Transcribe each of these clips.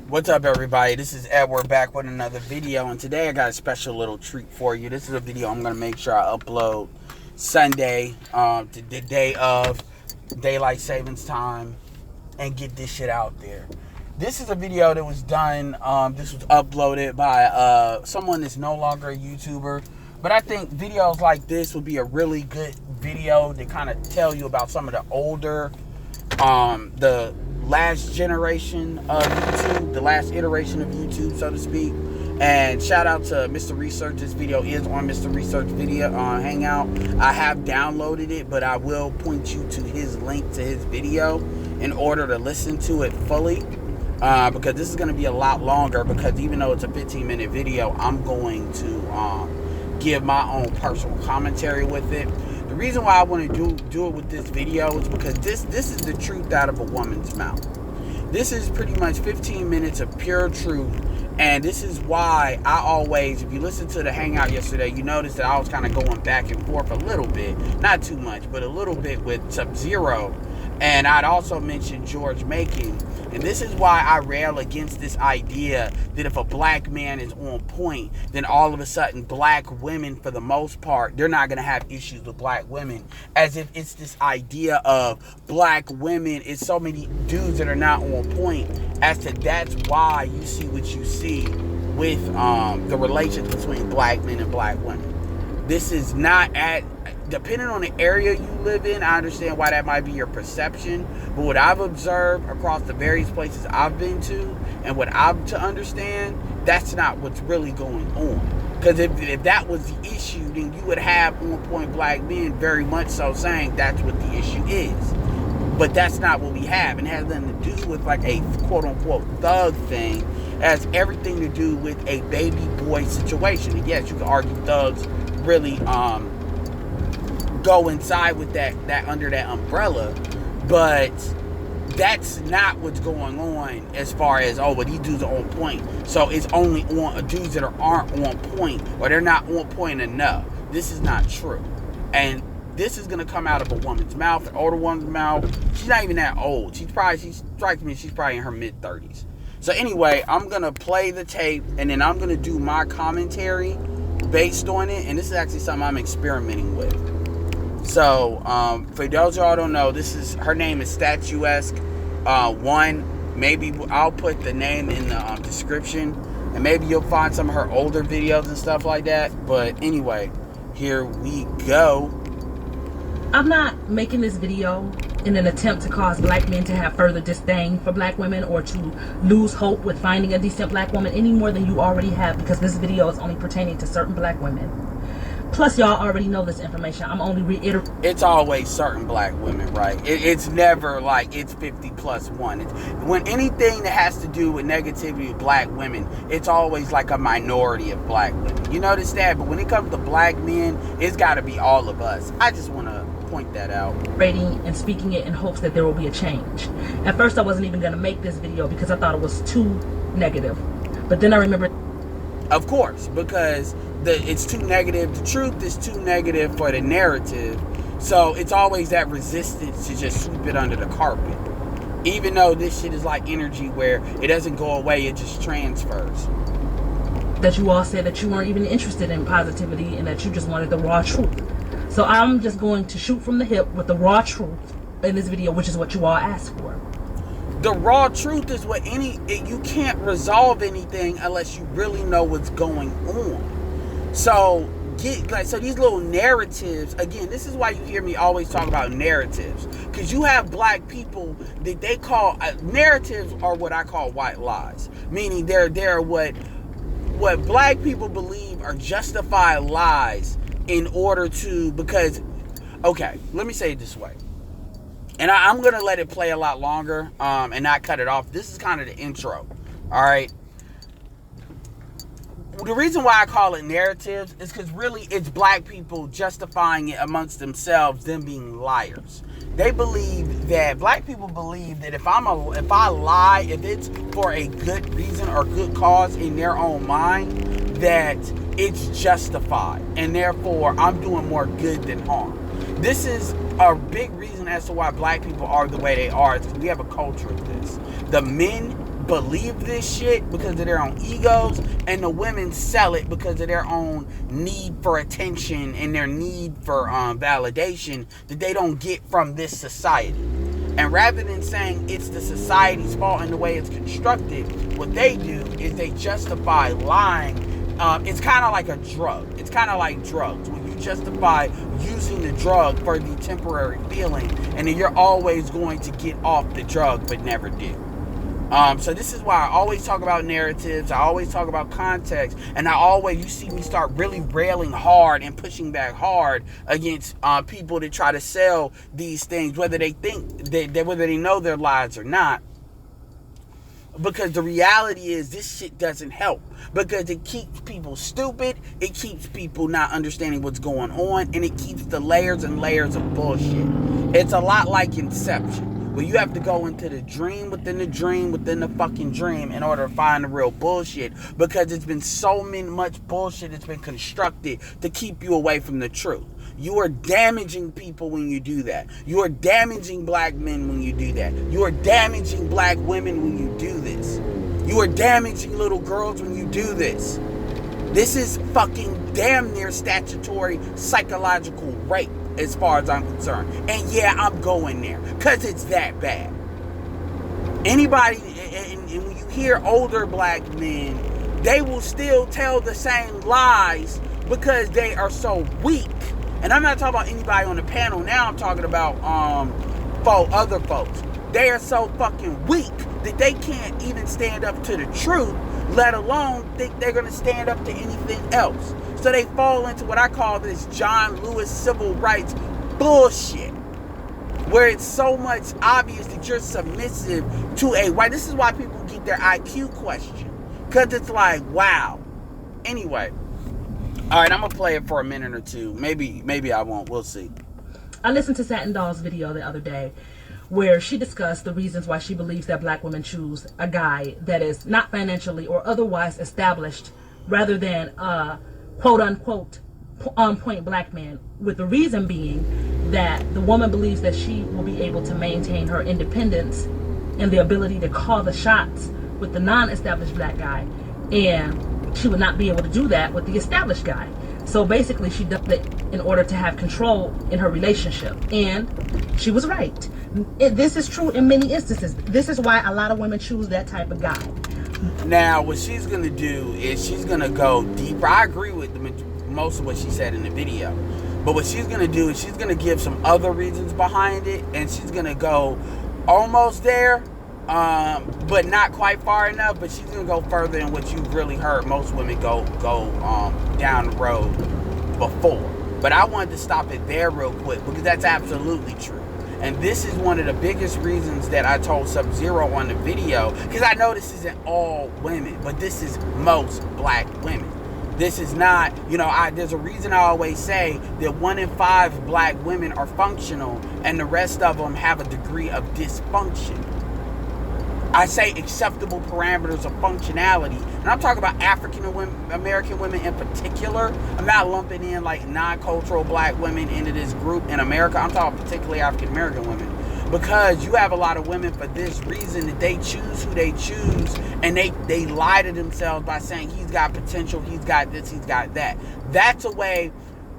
What's up, everybody? This is Edward back with another video, and today I got a special little treat for you. This is a video I'm going to make sure I upload Sunday, to the day of daylight savings time, and get this shit out there. This is a video that was done, this was uploaded by someone that's no longer a YouTuber, but I think videos like this would be a really good video to kind of tell you about some of the older, the last generation of YouTube, the last iteration of YouTube, so to speak. And shout out to Mr. Research. This video is on Mr. Research video on Hangout. I have downloaded it, but I will point you to his link to his video in order to listen to it fully, because this is going to be a lot longer, because even though it's a 15-minute video, I'm going to give my own personal commentary with it. The reason why I want to do it with this video is because this is the truth out of a woman's mouth. This is pretty much 15 minutes of pure truth, and this is why I always, if you listen to the Hangout yesterday, you noticed that I was kind of going back and forth a little bit, not too much, but a little bit with Sub-Zero, and I'd also mentioned George Making. And this is why I rail against this idea that if a black man is on point, then all of a sudden black women, for the most part, they're not going to have issues with black women. As if it's this idea of black women, it's so many dudes that are not on point, as to that's why you see what you see with the relations between black men and black women. This is not depending on the area you live in, I understand why that might be your perception. But what I've observed across the various places I've been to, and what I'm to understand, that's not what's really going on. Because if that was the issue, then you would have on-point black men very much so saying that's what the issue is. But that's not what we have. And it has nothing to do with like a quote-unquote thug thing. It has everything to do with a baby boy situation. And yes, you can argue thugs really go inside with that under that umbrella, but that's not what's going on as far as, oh, well, these dudes are on point, so it's only on dudes that aren't on point, or they're not on point enough. This is not true. And this is going to come out of a woman's mouth, an older woman's mouth. She's not even that old. She strikes me, she's probably in her mid-30s. So anyway, I'm going to play the tape, and then I'm going to do my commentary based on it, and this is actually something I'm experimenting with. So, for those of y'all who don't know, her name is Statuesque 1. Maybe I'll put the name in the description, and maybe you'll find some of her older videos and stuff like that. But anyway, here we go. I'm not making this video in an attempt to cause black men to have further disdain for black women, or to lose hope with finding a decent black woman any more than you already have, because this video is only pertaining to certain black women. Plus, y'all already know this information. I'm only reiterating. It's always certain black women, right? It's never like it's 50 plus 1. When anything that has to do with negativity of black women, it's always like a minority of black women. You notice that? But when it comes to black men, it's got to be all of us. I just want to point that out. Rating and speaking it in hopes that there will be a change. At first, I wasn't even going to make this video because I thought it was too negative. But then I remembered. Of course, because it's too negative. The truth is too negative for the narrative. So it's always that resistance to just sweep it under the carpet. Even though this shit is like energy where it doesn't go away, it just transfers. That you all said that you weren't even interested in positivity and that you just wanted the raw truth. So I'm just going to shoot from the hip with the raw truth in this video, which is what you all asked for. The raw truth is what you can't resolve anything unless you really know what's going on. So these little narratives, again, this is why you hear me always talk about narratives, because you have black people that they call narratives are what I call white lies, meaning they're what black people believe are justified lies in order to, because, okay, let me say it this way. And I'm going to let it play a lot longer and not cut it off. This is kind of the intro. All right. The reason why I call it narratives is because really it's black people justifying it amongst themselves, them being liars. They believe that, black people believe that if I lie, if it's for a good reason or good cause in their own mind, that it's justified. And therefore, I'm doing more good than harm. This is a big reason as to why black people are the way they are. It's because we have a culture of this. The men believe this shit because of their own egos, and the women sell it because of their own need for attention and their need for validation that they don't get from this society. And rather than saying it's the society's fault in the way it's constructed, what they do is they justify lying. It's kind of like a drug. It's kind of like drugs. When you justify using the drug for the temporary feeling, and then you're always going to get off the drug, but never do. So this is why I always talk about narratives. I always talk about context. And you see me start really railing hard and pushing back hard against people that try to sell these things, whether they think whether they know their lies or not. Because the reality is this shit doesn't help. Because it keeps people stupid. It keeps people not understanding what's going on. And it keeps the layers and layers of bullshit. It's a lot like Inception, where you have to go into the dream within the fucking dream in order to find the real bullshit, because it's been so much bullshit that's been constructed to keep you away from the truth. You are damaging people when you do that. You are damaging black men when you do that. You are damaging black women when you do this. You are damaging little girls when you do this. This is fucking damn near statutory psychological rape, as far as I'm concerned. And yeah, I'm going there because it's that bad. Anybody, and when you hear older black men, they will still tell the same lies because they are so weak. And I'm not talking about anybody on the panel now. I'm talking about other folks. They are so fucking weak that they can't even stand up to the truth, let alone think they're going to stand up to anything else. So they fall into what I call this John Lewis civil rights bullshit, where it's so much obvious that you're submissive to a white. This is why people get their IQ questioned, because it's like, wow. Anyway, all right, I'm gonna play it for a minute or two. Maybe I won't. We'll see. I listened to Satin Doll's video the other day, where she discussed the reasons why she believes that black women choose a guy that is not financially or otherwise established rather than quote unquote on point black man, with the reason being that the woman believes that she will be able to maintain her independence and the ability to call the shots with the non-established black guy, and she would not be able to do that with the established guy. So basically she does it in order to have control in her relationship, and she was right. This is true in many instances. This is why a lot of women choose that type of guy. Now, what she's going to do is she's going to go deeper. I agree with most of what she said in the video. But what she's going to do is she's going to give some other reasons behind it. And she's going to go almost there, but not quite far enough. But she's going to go further than what you've really heard most women go down the road before. But I wanted to stop it there real quick, because that's absolutely true. And this is one of the biggest reasons that I told Sub-Zero on the video, because I know this isn't all women, but this is most black women. This is not, there's a reason I always say that 1 in 5 black women are functional and the rest of them have a degree of dysfunction. I say acceptable parameters of functionality. And I'm talking about African American women in particular. I'm not lumping in like non-cultural black women into this group in America. I'm talking particularly African American women. Because you have a lot of women for this reason that they choose who they choose, and they lie to themselves by saying he's got potential, he's got this, he's got that. That's a way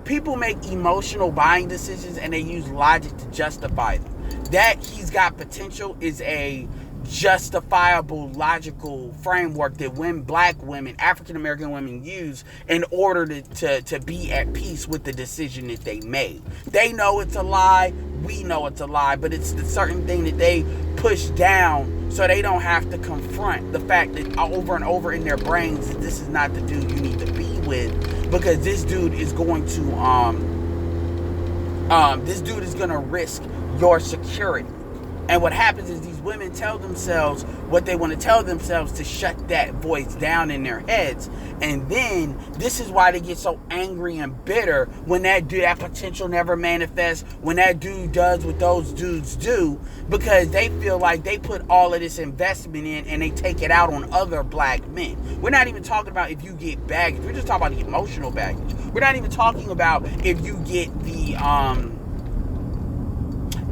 people make emotional buying decisions and they use logic to justify them. That he's got potential is a justifiable logical framework that black women, African American women, use in order to be at peace with the decision that they made. They know it's a lie, we know it's a lie, but it's the certain thing that they push down so they don't have to confront the fact that over and over in their brains that this is not the dude you need to be with, because this dude is going to risk your security. And what happens is these women tell themselves what they want to tell themselves to shut that voice down in their heads. And then this is why they get so angry and bitter when that potential never manifests, when that dude does what those dudes do, because they feel like they put all of this investment in and they take it out on other black men. We're not even talking about if you get baggage. We're just talking about the emotional baggage. We're not even talking about if you get the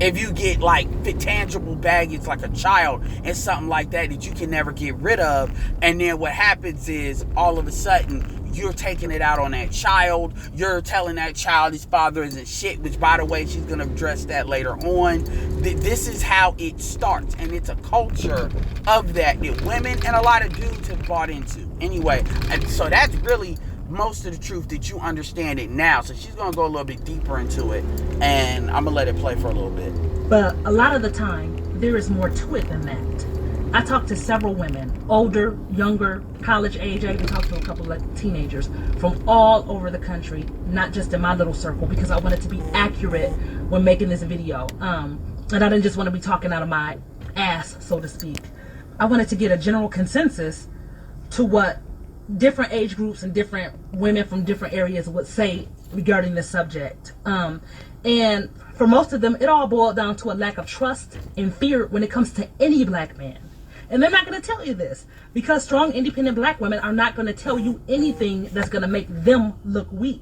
If you get like tangible baggage like a child and something like that you can never get rid of, and then what happens is all of a sudden you're taking it out on that child. You're telling that child his father isn't shit, which, by the way, she's going to address that later on. This is how it starts, and it's a culture of that women and a lot of dudes have bought into. Anyway, so that's really most of the truth that you understand it now. So she's going to go a little bit deeper into it, and I'm going to let it play for a little bit. But a lot of the time, there is more to it than that. I talked to several women, older, younger, college age. I even talked to a couple of teenagers from all over the country, not just in my little circle, because I wanted to be accurate when making this video. And I didn't just want to be talking out of my ass, so to speak. I wanted to get a general consensus to what different age groups and different women from different areas would say regarding this subject. And for most of them, it all boiled down to a lack of trust and fear when it comes to any black man. And they're not going to tell you this, because strong, independent black women are not going to tell you anything that's going to make them look weak.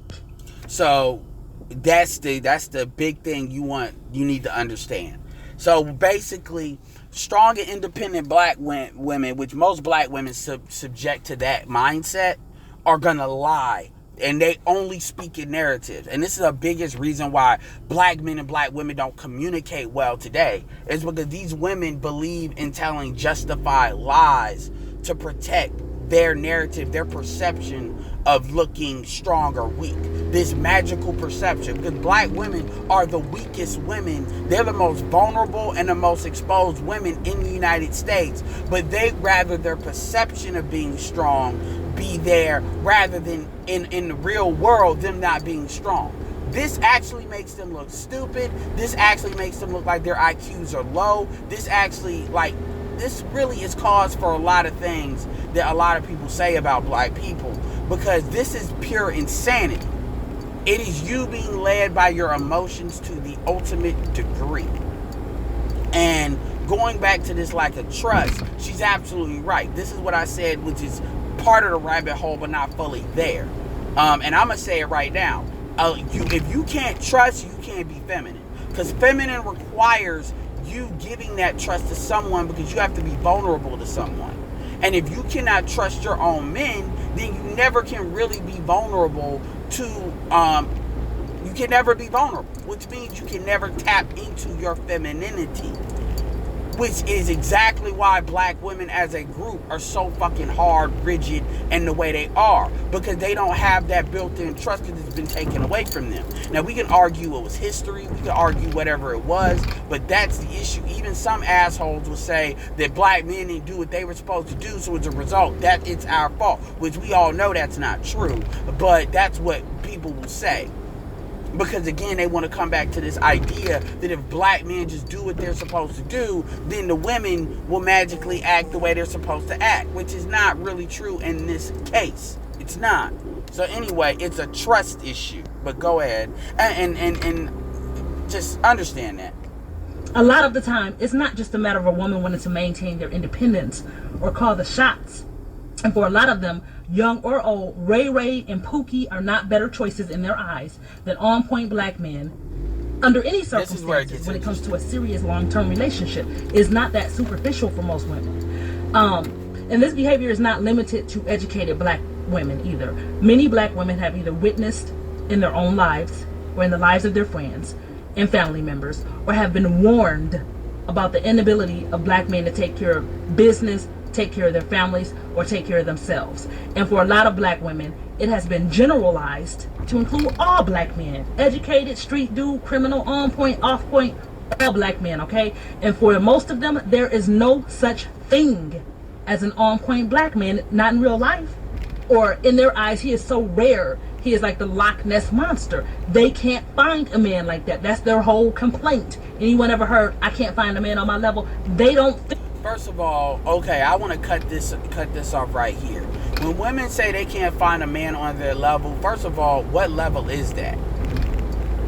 So that's the big thing you need to understand. So basically, strong and independent black women, which most black women subject to that mindset, are going to lie. And they only speak in narratives. And this is the biggest reason why black men and black women don't communicate well today. Is because these women believe in telling justified lies to protect their narrative, their perception of looking strong or weak. This magical perception. Because black women are the weakest women. They're the most vulnerable and the most exposed women in the United States. But they rather their perception of being strong be there rather than in the real world them not being strong. This actually makes them look stupid. This actually makes them look like their IQs are low. This really is cause for a lot of things that a lot of people say about black people, because this is pure insanity. It is you being led by your emotions to the ultimate degree. And going back to this lack of trust, she's absolutely right. This is what I said, which is part of the rabbit hole, but not fully there. And I'm going to say it right now. If you can't trust, you can't be feminine. Because feminine requires you giving that trust to someone, because you have to be vulnerable to someone. And if you cannot trust your own men, then you never can really be vulnerable to, you can never be vulnerable, which means you can never tap into your femininity. Which is exactly why black women as a group are so fucking hard, rigid, and the way they are. Because they don't have that built-in trust, because it's been taken away from them. Now, we can argue it was history, we can argue whatever it was, but that's the issue. Even some assholes will say that black men didn't do what they were supposed to do, so as a result, that it's our fault. Which we all know that's not true, but that's what people will say. Because again, they want to come back to this idea that if black men just do what they're supposed to do, then the women will magically act the way they're supposed to act, which is not really true in this case. It's not. So anyway, it's a trust issue. But go ahead and just understand that. A lot of the time, it's not just a matter of a woman wanting to maintain their independence or call the shots. And for a lot of them, young or old, Ray Ray and Pookie are not better choices in their eyes than on-point black men under any circumstances when it comes to a serious long-term relationship. Is not that superficial for most women. And this behavior is not limited to educated black women either. Many black women have either witnessed in their own lives or in the lives of their friends and family members, or have been warned about the inability of black men to take care of business, take care of their families, or take care of themselves. And for a lot of black women, it has been generalized to include all black men. Educated, street dude, criminal, on point, off point, all black men, okay? And for most of them, there is no such thing as an on point black man, not in real life. Or in their eyes, he is so rare. He is like the Loch Ness monster. They can't find a man like that. That's their whole complaint. Anyone ever heard, I can't find a man on my level? They don't think. First of all, okay, I want to cut this off right here. When women say they can't find a man on their level, first of all, what level is that?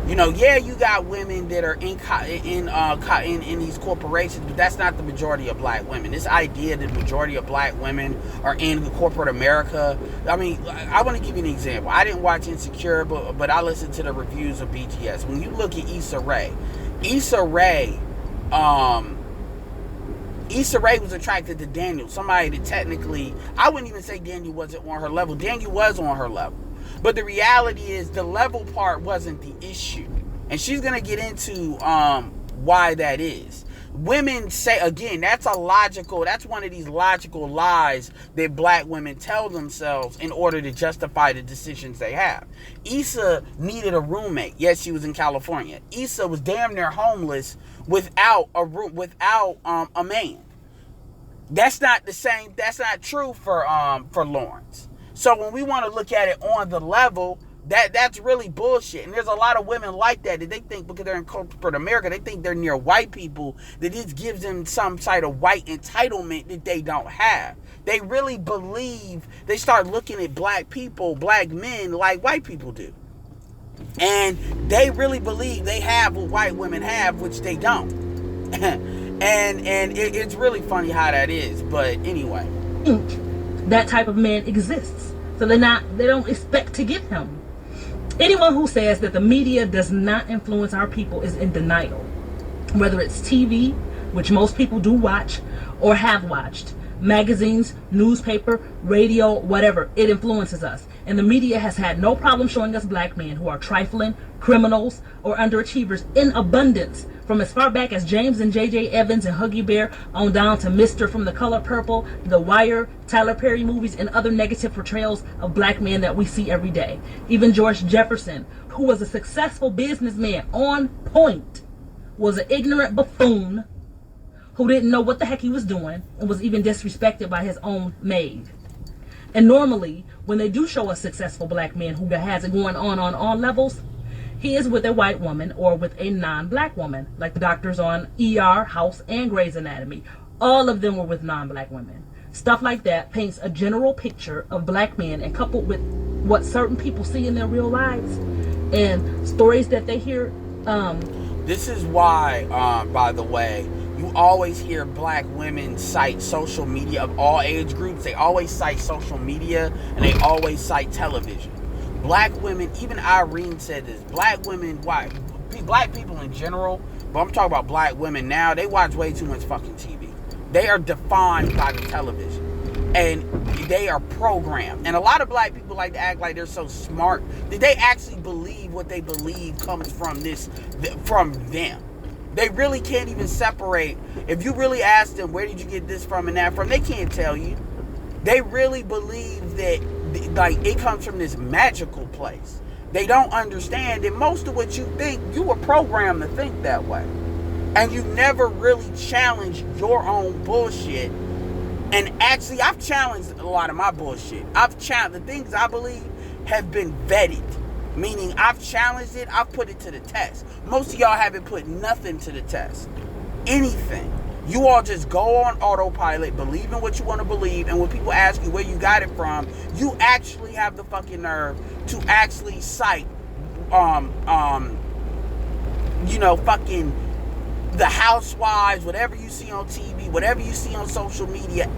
You know, yeah, you got women that are in these corporations, but that's not the majority of black women. This idea that the majority of black women are in corporate America. I mean, I want to give you an example. I didn't watch Insecure, but I listened to the reviews of BTS. When you look at Issa Rae, Issa Rae, Issa Rae was attracted to Daniel, somebody that technically, I wouldn't even say Daniel wasn't on her level. Daniel was on her level. But the reality is the level part wasn't the issue. And she's going to get into why that is. Women say, again, that's one of these logical lies that black women tell themselves in order to justify the decisions they have. Issa needed a roommate. Yes, she was in California. Issa was damn near homeless without a man. That's not the same. That's not true for Lawrence. So when we want to look at it on the level, that's really bullshit. And there's a lot of women like that they think because they're in corporate America, they think they're near white people, that this gives them some type of white entitlement that they don't have. They really believe, they start looking at black people, black men, like white people do. And they really believe they have what white women have, which they don't. and it's really funny how that is. But anyway. That type of man exists. So they don't expect to get him. Anyone who says that the media does not influence our people is in denial. Whether it's TV, which most people do watch or have watched, magazines, newspaper, radio, whatever, it influences us. And the media has had no problem showing us black men who are trifling, criminals, or underachievers in abundance, from as far back as James and J.J. Evans and Huggy Bear on down to Mr. from The Color Purple, The Wire, Tyler Perry movies, and other negative portrayals of black men that we see every day. Even George Jefferson, who was a successful businessman on point, was an ignorant buffoon who didn't know what the heck he was doing and was even disrespected by his own maid. And normally, when they do show a successful black man who has it going on all levels, he is with a white woman or with a non-black woman, like the doctors on ER, House, and Grey's Anatomy. All of them were with non-black women. Stuff like that paints a general picture of black men, and coupled with what certain people see in their real lives and stories that they hear. This is why, by the way, you always hear black women cite social media of all age groups. They always cite social media, and they always cite television. Black women, even Irene said this, black women, black people in general, but I'm talking about black women now, they watch way too much fucking TV. They are defined by the television. And they are programmed. And a lot of black people like to act like they're so smart that they actually believe what they believe comes from them. They really can't even separate. If you really ask them, where did you get this from and that from, they can't tell you. They really believe that like it comes from this magical place. They don't understand that most of what you think, you were programmed to think that way. And you never really challenge your own bullshit. And actually, I've challenged a lot of my bullshit. The things I believe have been vetted. Meaning, I've challenged it, I've put it to the test. Most of y'all haven't put nothing to the test. Anything. You all just go on autopilot, believe in what you want to believe, and when people ask you where you got it from, you actually have the fucking nerve to actually cite, fucking the housewives, whatever you see on TV, whatever you see on social media,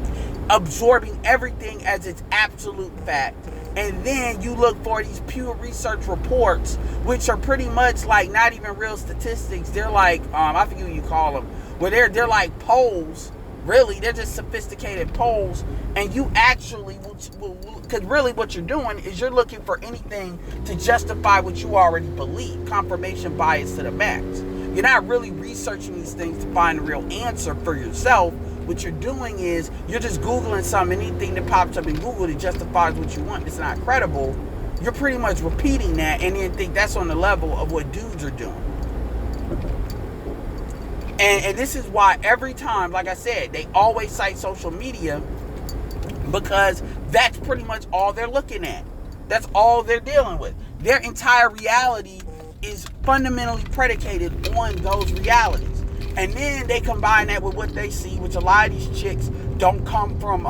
absorbing everything as its absolute fact. And then you look for these pure research reports, which are pretty much like not even real statistics. They're like, I forget what you call them, where they're like polls. Really, they're just sophisticated polls. And you actually because really what you're doing is you're looking for anything to justify what you already believe. Confirmation bias to the max. You're not really researching these things to find the real answer for yourself. What you're doing is you're just Googling anything that pops up in Google that justifies what you want. It's not credible. You're pretty much repeating that and then think that's on the level of what dudes are doing. And this is why every time, like I said, they always cite social media, because that's pretty much all they're looking at. That's all they're dealing with. Their entire reality is fundamentally predicated on those realities. And then they combine that with what they see, which a lot of these chicks don't come from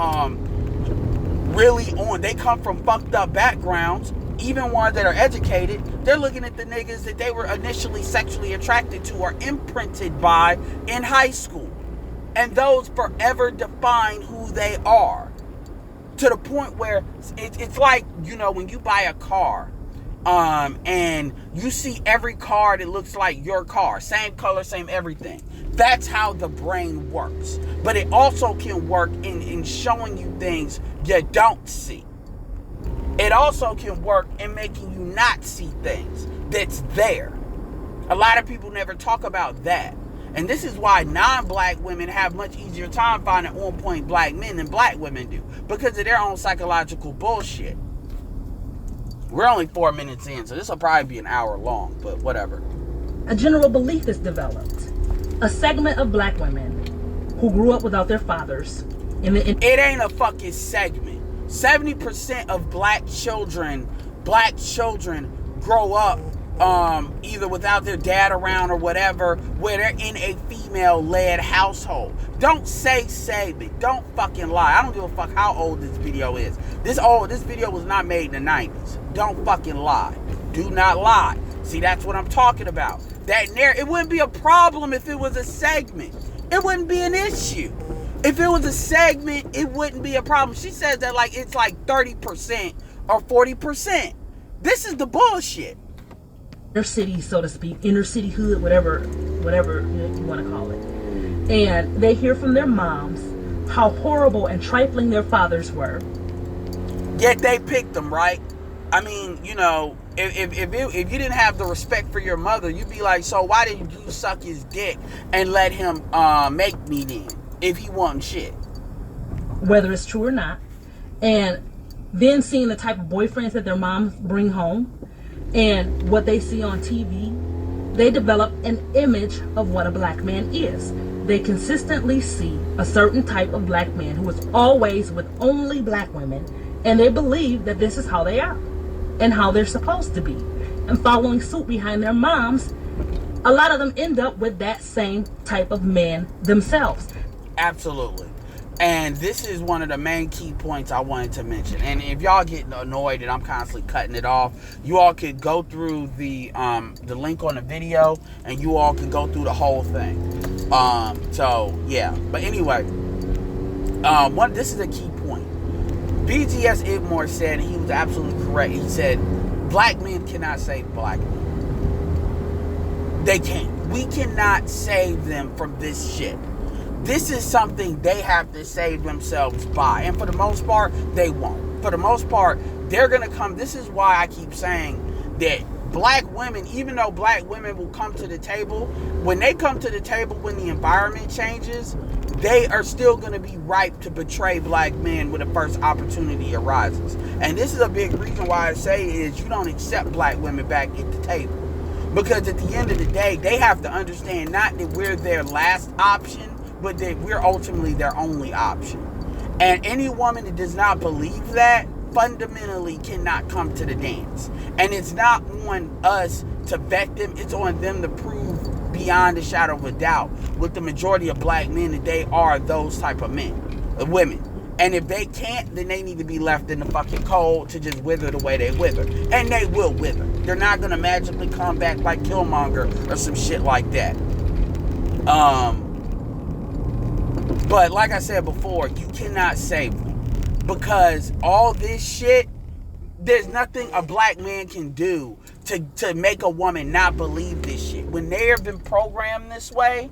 they come from fucked up backgrounds, even ones that are educated. They're looking at the niggas that they were initially sexually attracted to or imprinted by in high school. And those forever define who they are. To the point where it's like, when you buy a car and you see every car that looks like your car, same color, same everything. That's how the brain works. But it also can work in showing you things you don't see. It also can work in making you not see things that's there. A lot of people never talk about that. And this is why non-black women have much easier time finding on-point black men than black women do, because of their own psychological bullshit. We're only 4 minutes in, so this will probably be an hour long, but whatever. A general belief is developed. A segment of black women who grew up without their fathers. It ain't a fucking segment. 70% of black children grow up either without their dad around or whatever, where they're in a female-led household. Don't say segment. Don't fucking lie. I don't give a fuck how old this video is. This video was not made in the 90s. Don't fucking lie. Do not lie. See, that's what I'm talking about. It wouldn't be a problem if it was a segment. It wouldn't be an issue. If it was a segment, it wouldn't be a problem. She says that like it's like 30% or 40%. This is the bullshit. Inner city, so to speak, inner city hood, whatever you want to call it. And they hear from their moms how horrible and trifling their fathers were. Yet they picked them, right? I mean, you know, if you didn't have the respect for your mother, you'd be like, so why didn't you suck his dick and let him make me then, if he wasn't shit? Whether it's true or not. And then seeing the type of boyfriends that their moms bring home and what they see on TV, they develop an image of what a black man is. They consistently see a certain type of black man who is always with only black women, and they believe that this is how they are and how they're supposed to be. And following suit behind their moms, a lot of them end up with that same type of man themselves. Absolutely. And this is one of the main key points I wanted to mention. And if y'all get annoyed that I'm constantly cutting it off, you all could go through the link on the video, and you all could go through the whole thing. So yeah. But anyway, this is a key point. BGS Idmore said, and he was absolutely correct. He said, black men cannot save black men. They can't. We cannot save them from this shit. This is something they have to save themselves by. And for the most part, they won't. For the most part, they're going to come. This is why I keep saying that black women, even though black women will come to the table, when they come to the table, when the environment changes, they are still going to be ripe to betray black men when the first opportunity arises. And this is a big reason why I say is you don't accept black women back at the table. Because at the end of the day, they have to understand not that we're their last option, but that we're ultimately their only option. And any woman that does not believe that fundamentally cannot come to the dance. And it's not on us to vet them, it's on them to prove beyond a shadow of a doubt with the majority of black men that they are those type of women. And if they can't, then they need to be left in the fucking cold to just wither the way they wither. And they will wither. They're not gonna magically come back like Killmonger or some shit like that. But like I said before, you cannot save them. Because all this shit, there's nothing a black man can do to make a woman not believe this shit. When they have been programmed this way,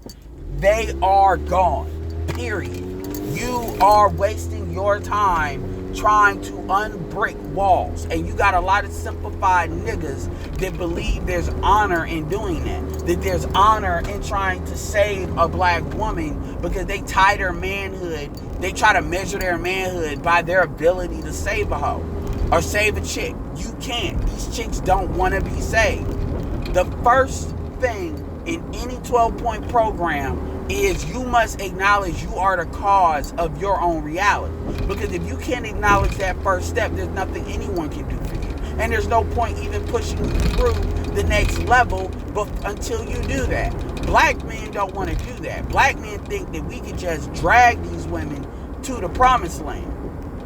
they are gone. Period. You are wasting your time trying to unbrick walls. And you got a lot of simplified niggas that believe there's honor in doing that. That there's honor in trying to save a black woman because they tie their manhood. They try to measure their manhood by their ability to save a hoe or save a chick. You can't. These chicks don't want to be saved. The first thing in any 12-point program is you must acknowledge you are the cause of your own reality. Because if you can't acknowledge that first step, there's nothing anyone can do for you. And there's no point even pushing you through the next level until you do that. Black men don't want to do that. Black men think that we can just drag these women to the promised land.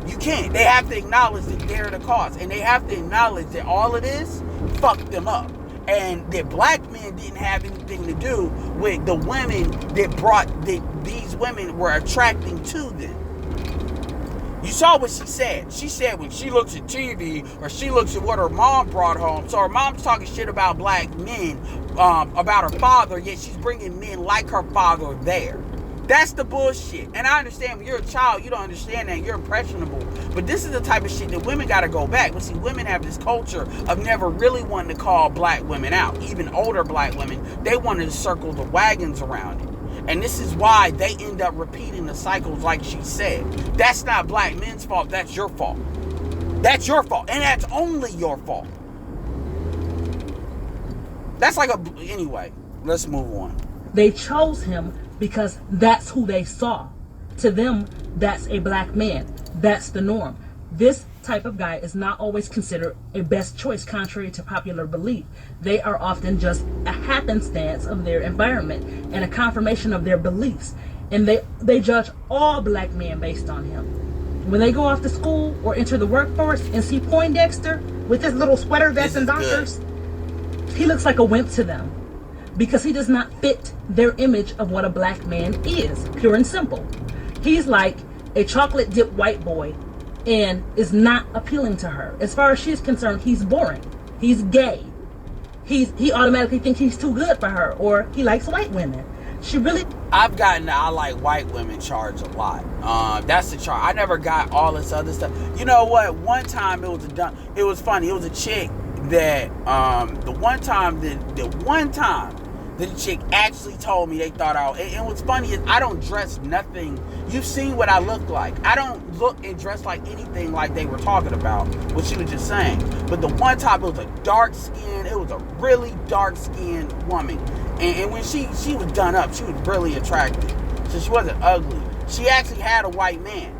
You can't. They have to acknowledge that they're the cause. And they have to acknowledge that all of this fucked them up. And that black men didn't have anything to do with the women that these women were attracting to them. You saw what she said. She said when she looks at TV or she looks at what her mom brought home. So her mom's talking shit about black men, about her father, yet she's bringing men like her father there. That's the bullshit. And I understand when you're a child, you don't understand that. You're impressionable. But this is the type of shit that women got to go back. But see, women have this culture of never really wanting to call black women out. Even older black women, they wanted to circle the wagons around it. And this is why they end up repeating the cycles like she said. That's not black men's fault. That's your fault. That's your fault. And that's only your fault. That's like a... Anyway, let's move on. They chose him because that's who they saw. To them, that's a black man. That's the norm. This type of guy is not always considered a best choice contrary to popular belief. They are often just a happenstance of their environment and a confirmation of their beliefs. And they judge all black men based on him. When they go off to school or enter the workforce and see Poindexter with his little sweater vest and Dockers, he looks like a wimp to them because he does not fit their image of what a black man is, pure and simple. He's like a chocolate dipped white boy and is not appealing to her. As far as she's concerned, he's boring. He's gay. He automatically thinks he's too good for her, or he likes white women. She really... I've gotten the I like white women charge a lot. That's the charge. I never got all this other stuff. You know what? One time it was funny. It was a chick that the one time that the chick actually told me they thought and what's funny is I don't dress nothing. You've seen what I look like. I don't look and dress like anything like they were talking about, what she was just saying. But the one time it was a really dark skinned woman. And when she was done up, she was really attractive. So she wasn't ugly. She actually had a white man.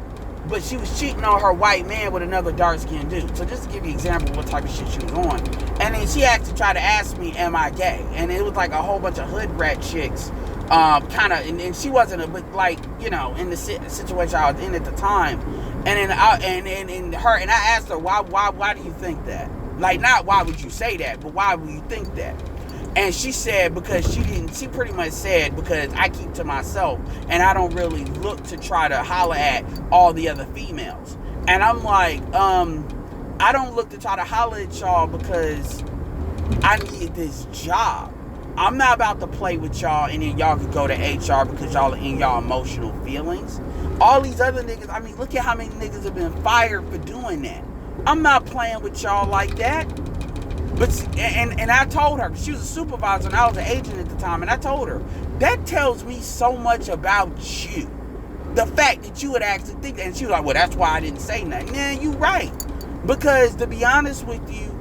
But she was cheating on her white man with another dark-skinned dude. So just to give you an example of what type of shit she was on. And then she actually tried to ask me, am I gay? And it was like a whole bunch of hood rat chicks. And she wasn't but like, you know, in the situation I was in at the time. And then I asked her, why do you think that? Like, not why would you say that, but why would you think that? And she said she pretty much said because I keep to myself and I don't really look to try to holler at all the other females. And I'm like, I don't look to try to holler at y'all because I need this job. I'm not about to play with y'all and then y'all could go to HR because y'all are in y'all emotional feelings. All these other niggas, I mean, look at how many niggas have been fired for doing that. I'm not playing with y'all like that. But and I told her, she was a supervisor and I was an agent at the time, and I told her, that tells me so much about you. The fact that you would actually think that. And she was like, well, that's why I didn't say nothing. Yeah, you right. Because to be honest with you,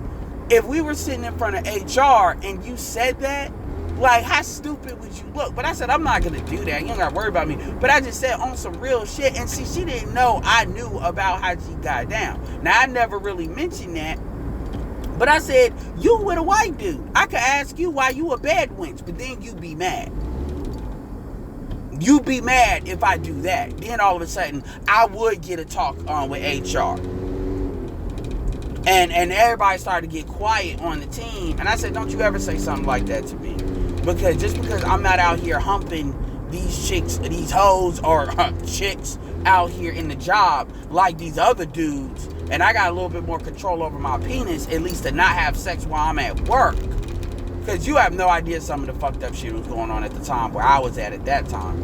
if we were sitting in front of HR and you said that, like, how stupid would you look? But I said, I'm not going to do that. You don't got to worry about me. But I just said on some real shit. And see, she didn't know I knew about how she got down. Now, I never really mentioned that. But I said, you with a white dude. I could ask you why you a bad wench, but then you'd be mad. You'd be mad if I do that. Then all of a sudden, I would get a talk on with HR. And everybody started to get quiet on the team. And I said, don't you ever say something like that to me. Because just because I'm not out here humping these chicks, these hoes, or chicks out here in the job like these other dudes, and I got a little bit more control over my penis, at least to not have sex while I'm at work. Because you have no idea some of the fucked up shit was going on at the time where I was at that time.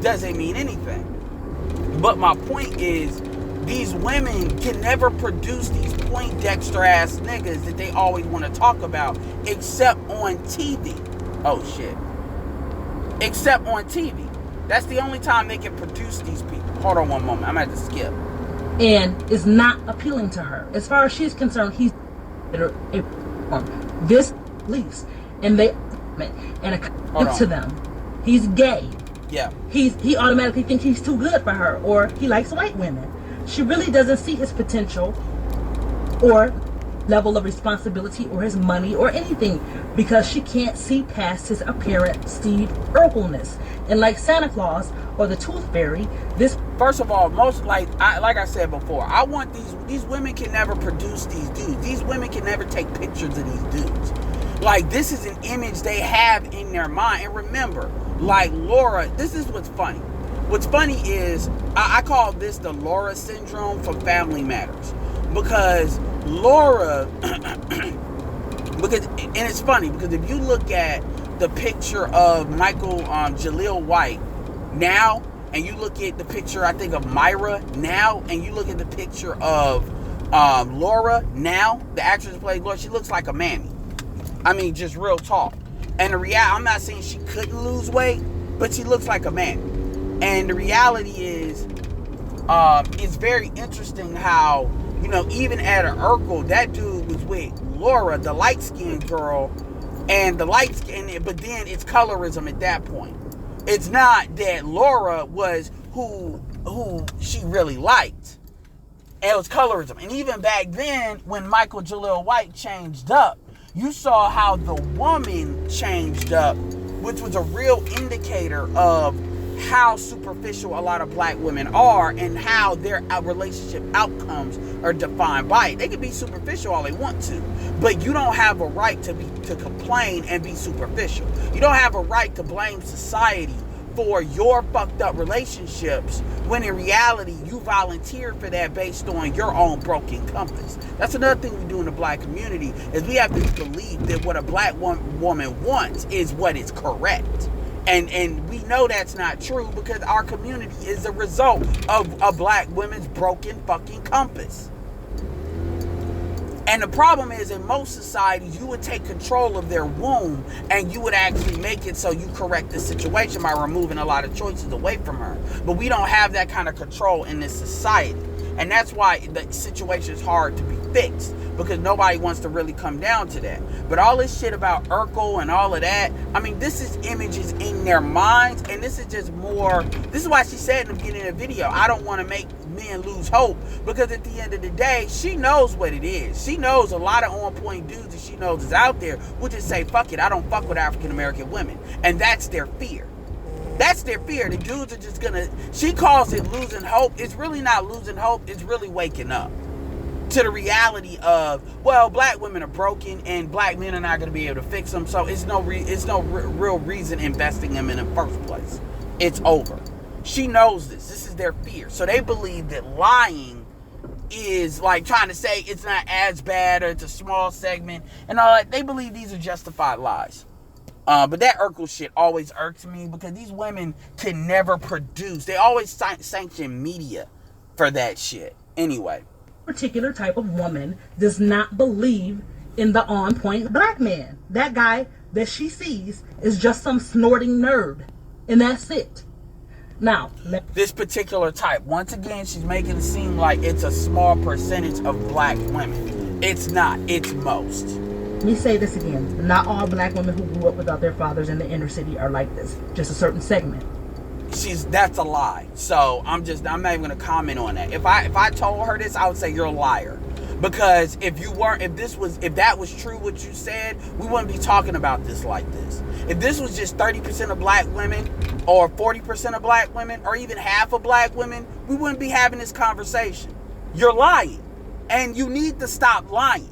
Doesn't mean anything. But my point is, these women can never produce these Poindexter ass niggas that they always want to talk about, except on TV. Oh shit. Except on TV. That's the only time they can produce these people. Hold on one moment. I'm going to have to skip. And is not appealing to her. As far as she's concerned, he's this lease, and they and a to them. He's gay. Yeah. He automatically thinks he's too good for her, or he likes white women. She really doesn't see his potential or level of responsibility or his money or anything, because she can't see past his apparent Steve Urkelness. And like Santa Claus or the Tooth Fairy, this... First of all, like I said before, I want these women can never produce these dudes. These women can never take pictures of these dudes. Like, this is an image they have in their mind. And remember, like Laura, this is what's funny. what's funny is I call this the Laura syndrome for Family Matters, because Laura, and it's funny because if you look at the picture of Michael Jaleel White now, and you look at the picture, I think, of Myra now, and you look at the picture of Laura now, the actress who played Laura, she looks like a mammy. I mean, just real talk. And the reality, I'm not saying she couldn't lose weight, but she looks like a mammy. And the reality is, it's very interesting how, you know, even at an Urkel, that dude was with Laura, the light-skinned girl, and the light-skinned, but then it's colorism at that point. It's not that Laura was who she really liked. It was colorism. And even back then, when Michael Jaleel White changed up, you saw how the woman changed up, which was a real indicator of how superficial a lot of black women are and how their relationship outcomes are defined by it. They can be superficial all they want to, but you don't have a right to complain and be superficial. You don't have a right to blame society for your fucked up relationships when in reality you volunteered for that based on your own broken compass. That's another thing we do in the black community, is we have to believe that what a black woman wants is what is correct. And we know that's not true because our community is a result of a black women's broken fucking compass. And the problem is, in most societies, you would take control of their womb and you would actually make it so you correct the situation by removing a lot of choices away from her. But we don't have that kind of control in this society. And that's why the situation is hard to be fixed, because nobody wants to really come down to that. But all this shit about Urkel and all of that, I mean, this is images in their minds, and this is just more, this is why she said in the beginning of the video, I don't want to make men lose hope, because at the end of the day, she knows what it is. She knows a lot of on-point dudes that she knows is out there will just say, fuck it, I don't fuck with African-American women. And that's their fear. That's their fear. The dudes are just gonna, she calls it losing hope. It's really not losing hope. It's really waking up to the reality of, well, black women are broken and black men are not going to be able to fix them. So it's no real reason investing them in the first place. It's over. She knows this. This is their fear. So they believe that lying is like trying to say it's not as bad or it's a small segment and all that. They believe these are justified lies. But that Urkel shit always irks me because these women can never produce. They always sanction media for that shit. Anyway. Particular type of woman does not believe in the on-point black man. That guy that she sees is just some snorting nerd. And that's it. Now, this particular type, once again, she's making it seem like it's a small percentage of black women. It's not. It's most. Let me say this again. Not all black women who grew up without their fathers in the inner city are like this. Just a certain segment. That's a lie. So I'm not even gonna comment on that. If I told her this, I would say you're a liar. Because if that was true what you said, we wouldn't be talking about this like this. If this was just 30% of black women or 40% of black women or even half of black women, we wouldn't be having this conversation. You're lying. And you need to stop lying.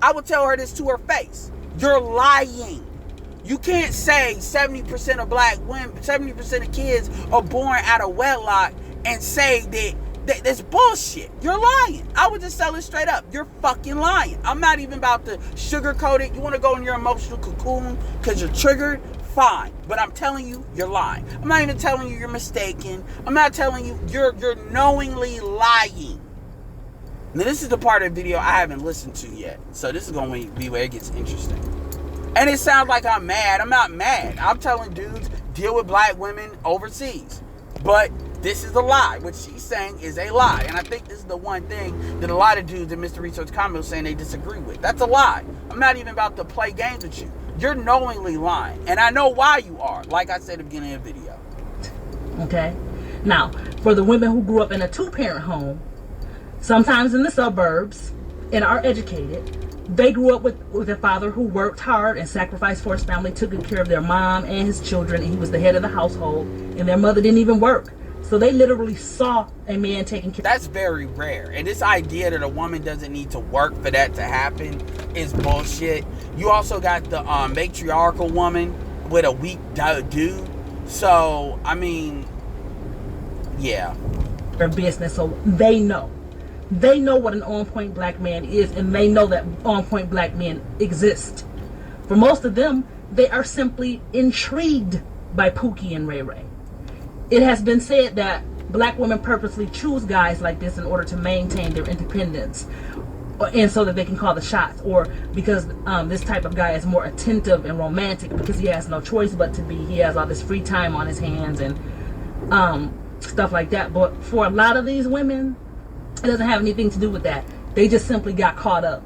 I would tell her this to her face. You're lying. You can't say 70% of black women, 70% of kids are born out of wedlock and say that that's bullshit. You're lying. I would just tell it straight up. You're fucking lying. I'm not even about to sugarcoat it. You want to go in your emotional cocoon because you're triggered? Fine. But I'm telling you, you're lying. I'm not even telling you you're mistaken. I'm not telling you you're knowingly lying. Now, this is the part of the video I haven't listened to yet. So this is going to be where it gets interesting. And it sounds like I'm mad. I'm not mad. I'm telling dudes, deal with black women overseas. But this is a lie. What she's saying is a lie. And I think this is the one thing that a lot of dudes in Mr. Research Comment are saying they disagree with. That's a lie. I'm not even about to play games with you. You're knowingly lying. And I know why you are. Like I said at the beginning of the video. Okay. Now, for the women who grew up in a two-parent home, sometimes in the suburbs, and are educated, they grew up with a father who worked hard and sacrificed for his family, took good care of their mom and his children, and he was the head of the household, and their mother didn't even work. So they literally saw a man taking care. That's very rare. And this idea that a woman doesn't need to work for that to happen is bullshit. You also got the matriarchal woman with a weak dude. So, I mean, Yeah. Their business, so they know. They know what an on-point black man is, and they know that on-point black men exist. For most of them, they are simply intrigued by Pookie and Ray Ray. It has been said that black women purposely choose guys like this in order to maintain their independence, and so that they can call the shots, or because this type of guy is more attentive and romantic because he has no choice but to be. He has all this free time on his hands and stuff like that. But for a lot of these women, it doesn't have anything to do with that. They just simply got caught up.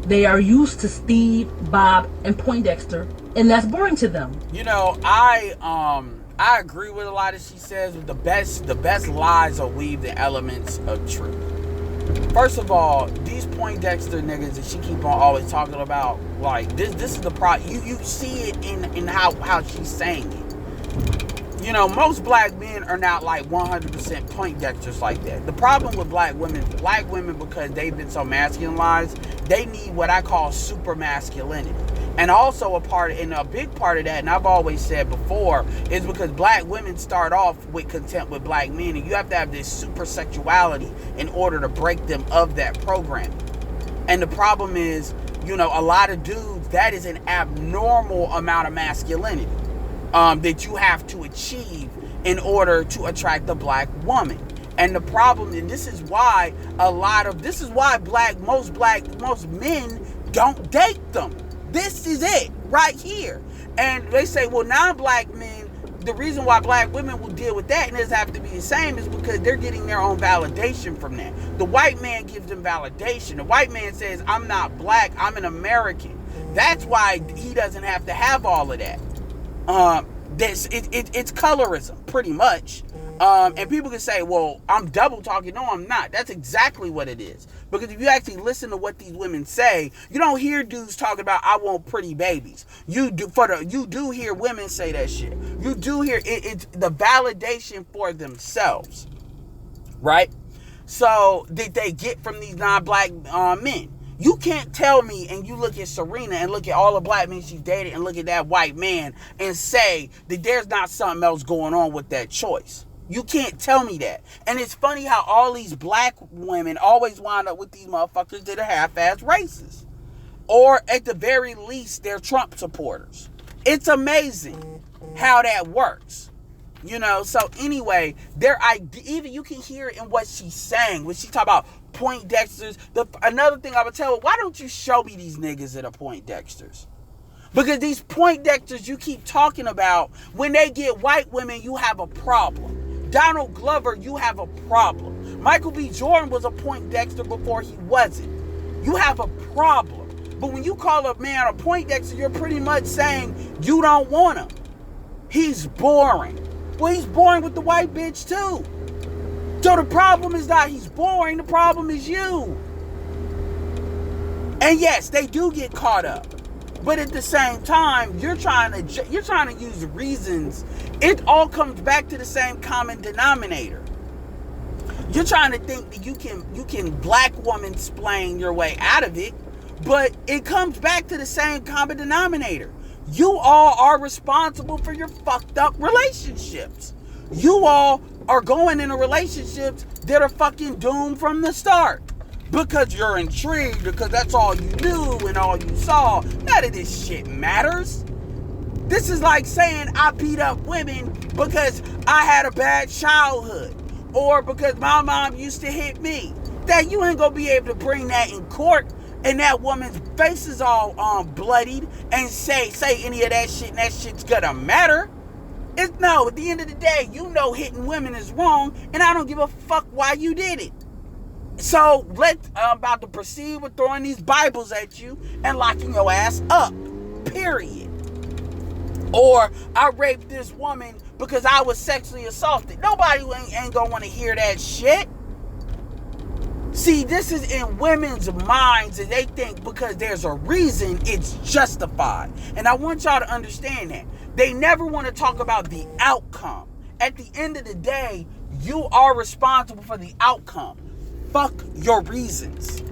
They are used to Steve, Bob, and Poindexter, and that's boring to them. You know, I agree with a lot of she says. The best lies are weave the elements of truth. First of all, these Poindexter niggas that she keep on always talking about, like this is the problem. You see it in how she's saying it. You know, most black men are not like 100% Poindexters like that. The problem with black women, because they've been so masculinized, they need what I call super masculinity. And also a big part of that, and I've always said before, is because black women start off with content with black men, and you have to have this super sexuality in order to break them of that program. And the problem is, you know, a lot of dudes, that is an abnormal amount of masculinity that you have to achieve in order to attract a black woman. And the problem, and this is why most men don't date them. This is it right here. And they say, well, non-black men, the reason why black women will deal with that and it doesn't have to be the same is because they're getting their own validation from that. The white man gives them validation. The white man says, I'm not black, I'm an American. That's why he doesn't have to have all of that. It's colorism, pretty much. And people can say, well, I'm double talking. No, I'm not. That's exactly what it is. Because if you actually listen to what these women say, you don't hear dudes talking about, I want pretty babies. You do hear women say that shit. You do hear it's the validation for themselves. Right? So that they get from these non-black men. You can't tell me, and you look at Serena and look at all the black men she's dated and look at that white man and say that there's not something else going on with that choice. You can't tell me that. And it's funny how all these black women always wind up with these motherfuckers that are half-ass racist. Or at the very least, they're Trump supporters. It's amazing how that works. You know, so anyway, even you can hear it in what she's saying. When she talk about Poindexters, another thing I would tell her, why don't you show me these niggas that are Poindexters? Because these Poindexters you keep talking about, when they get white women, you have a problem. Donald Glover, you have a problem. Michael B. Jordan was a Poindexter before he wasn't. You have a problem. But when you call a man a Poindexter, you're pretty much saying you don't want him. He's boring. Well, he's boring with the white bitch too. So the problem is not he's boring, the problem is you. And yes, they do get caught up. But at the same time, you're trying to use reasons. It all comes back to the same common denominator. You're trying to think that you can black woman splain your way out of it, but it comes back to the same common denominator. You all are responsible for your fucked up relationships. You all are going into relationships that are fucking doomed from the start. Because you're intrigued, because that's all you knew and all you saw. None of this shit matters. This is like saying I beat up women because I had a bad childhood. Or because my mom used to hit me. That you ain't gonna be able to bring that in court and that woman's face is all bloodied and say any of that shit and that shit's gonna matter. No, at the end of the day, you know hitting women is wrong and I don't give a fuck why you did it. So I'm about to proceed with throwing these Bibles at you and locking your ass up. Period. Or I raped this woman because I was sexually assaulted. Nobody ain't gonna want to hear that shit. See, this is in women's minds and they think because there's a reason it's justified. And I want y'all to understand that. They never want to talk about the outcome. At the end of the day, you are responsible for the outcome. Fuck your reasons.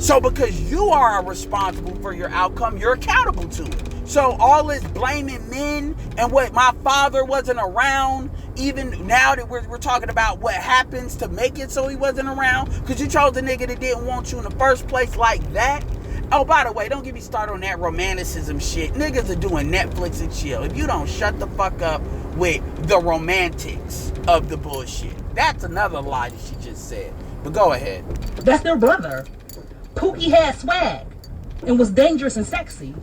So because you are responsible for your outcome, you're accountable to it. So all this blaming men and what my father wasn't around, even now that we're talking about what happens to make it so he wasn't around, because you chose a nigga that didn't want you in the first place like that. Oh, by the way, don't get me started on that romanticism shit. Niggas are doing Netflix and chill. If you don't shut the fuck up with the romantics of the bullshit. That's another lie that she just said. But go ahead. That's their brother. Pookie had swag and was dangerous and sexy.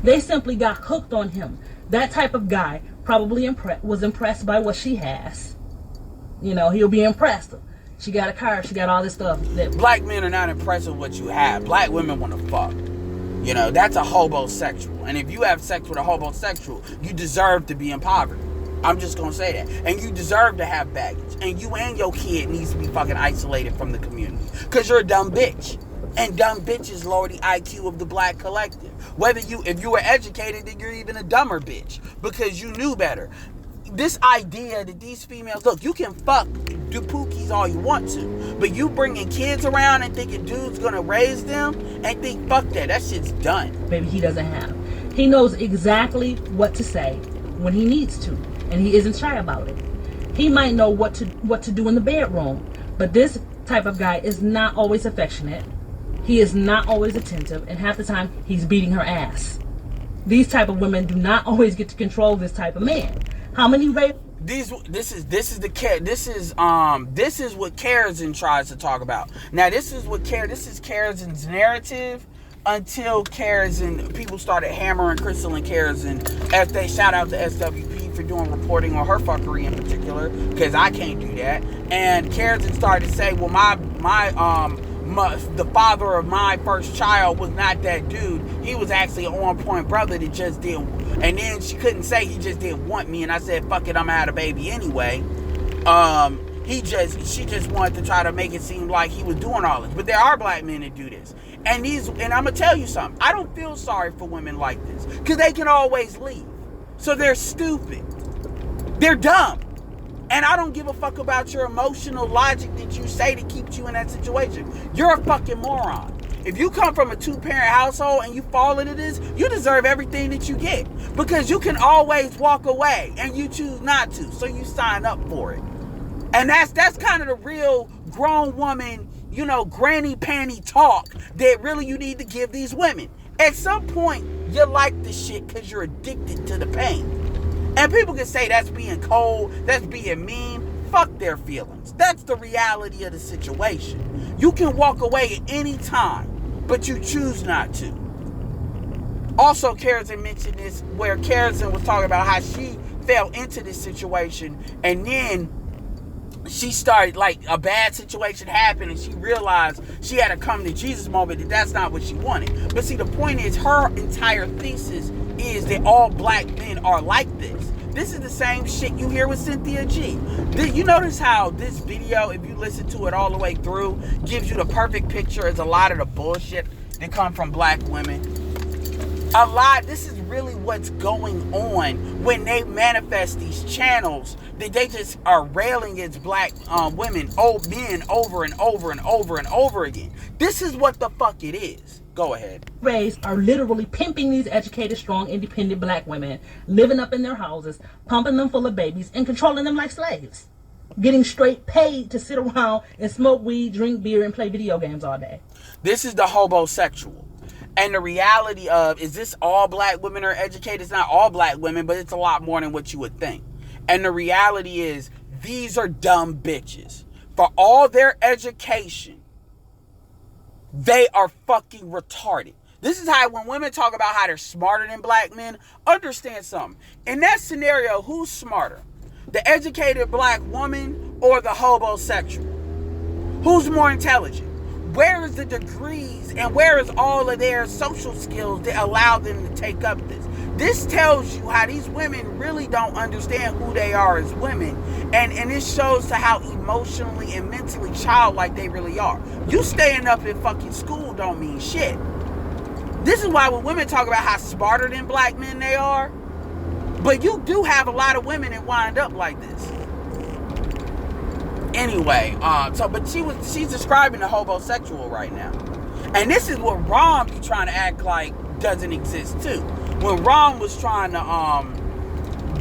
They simply got hooked on him. That type of guy probably was impressed by what she has. You know, he'll be impressed. She got a car, she got all this stuff. Black men are not impressed with what you have. Black women want to fuck. You know, that's a hobosexual. And if you have sex with a hobosexual, you deserve to be in poverty. I'm just going to say that. And you deserve to have baggage. And you and your kid needs to be fucking isolated from the community. Because you're a dumb bitch. And dumb bitches lower the IQ of the black collective. If you were educated, then you're even a dumber bitch. Because you knew better. This idea that these females, look, you can fuck do pookies all you want to, but you bringing kids around and thinking dude's gonna raise them and think, fuck that shit's done. Maybe he doesn't have. He knows exactly what to say when he needs to, and he isn't shy about it. He might know what to do in the bedroom, but this type of guy is not always affectionate. He is not always attentive, and half the time he's beating her ass. These type of women do not always get to control this type of man. How many rape? This is what Karazin tries to talk about. Now this is Karazin's narrative until people started hammering Crystal and Karazin, as they shout out to SWP for doing reporting on her fuckery in particular, because I can't do that. And Karazin started to say, well, the father of my first child was not that dude. He was actually an on-point brother that just didn't. And then she couldn't say he just didn't want me. And I said, fuck it, I'm gonna have a baby anyway. She just wanted to try to make it seem like he was doing all this. But there are black men that do this. And I'm gonna tell you something. I don't feel sorry for women like this, because they can always leave. So they're stupid. They're dumb. And I don't give a fuck about your emotional logic that you say to keep you in that situation. You're a fucking moron. If you come from a 2-parent household and you fall into this, you deserve everything that you get. Because you can always walk away and you choose not to. So you sign up for it. And that's kind of the real grown woman, granny panty talk that really you need to give these women. At some point, you like the shit because you're addicted to the pain. And people can say that's being cold, that's being mean. Fuck their feelings. That's the reality of the situation. You can walk away at any time, but you choose not to. Also, Karazin mentioned this, where Karazin was talking about how she fell into this situation, and then she started, like, a bad situation happened, and she realized she had a come to Jesus moment, that that's not what she wanted. But see, the point is, her entire thesis is that all black men are like this. This is the same shit you hear with Cynthia G. You notice how this video, if you listen to it all the way through, gives you the perfect picture as a lot of the bullshit that come from black women. This is really what's going on when they manifest these channels, that they just are railing against black women, old men, over and over and over and over again. This is what the fuck it is. Go ahead. Raised are literally pimping these educated, strong, independent black women, living up in their houses, pumping them full of babies, and controlling them like slaves. Getting straight paid to sit around and smoke weed, drink beer, and play video games all day. This is the hobosexual. And the reality of, is this all black women are educated? It's not all black women, but it's a lot more than what you would think. And the reality is, these are dumb bitches. For all their education, they are fucking retarded. This is how, when women talk about how they're smarter than black men, understand something. In that scenario, who's smarter? The educated black woman or the hobosexual? Who's more intelligent? Where is the degrees and where is all of their social skills that allow them to take up this? This tells you how these women really don't understand who they are as women. And it shows to how emotionally and mentally childlike they really are. You staying up in fucking school don't mean shit. This is why when women talk about how smarter than black men they are, but you do have a lot of women that wind up like this. Anyway, but she's describing the hobosexual right now. And this is what Rom be trying to act like doesn't exist too. When Rom was trying to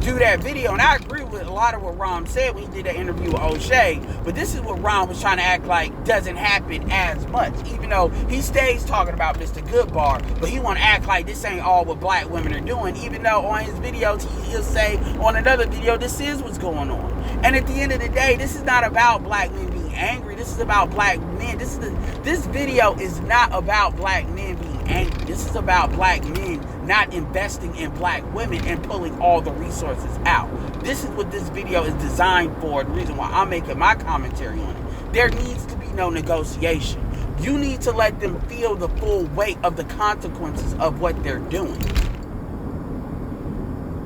do that video, and I agree with a lot of what Ron said when he did that interview with O'Shea, but this is what Ron was trying to act like doesn't happen as much, even though he stays talking about Mr. Goodbar, but he want to act like this ain't all what black women are doing, even though on his videos he'll say on another video this is what's going on. And at the end of the day, this is not about black men being angry. This is about black men. This video is not about black men being angry. This is about black men not investing in black women and pulling all the resources out. This is what this video is designed for. The reason why I'm making my commentary on it. There needs to be no negotiation. You need to let them feel the full weight of the consequences of what they're doing.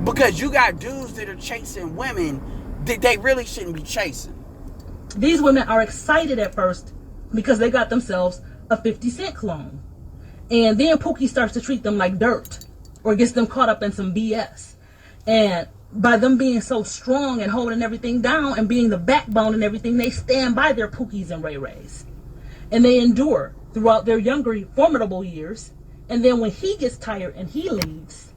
Because you got dudes that are chasing women that they really shouldn't be chasing. These women are excited at first because they got themselves a 50 Cent clone. And then Pookie starts to treat them like dirt or gets them caught up in some BS. And by them being so strong and holding everything down and being the backbone and everything, they stand by their Pookies and Ray Rays. And they endure throughout their younger, formidable years. And then when he gets tired and he leaves,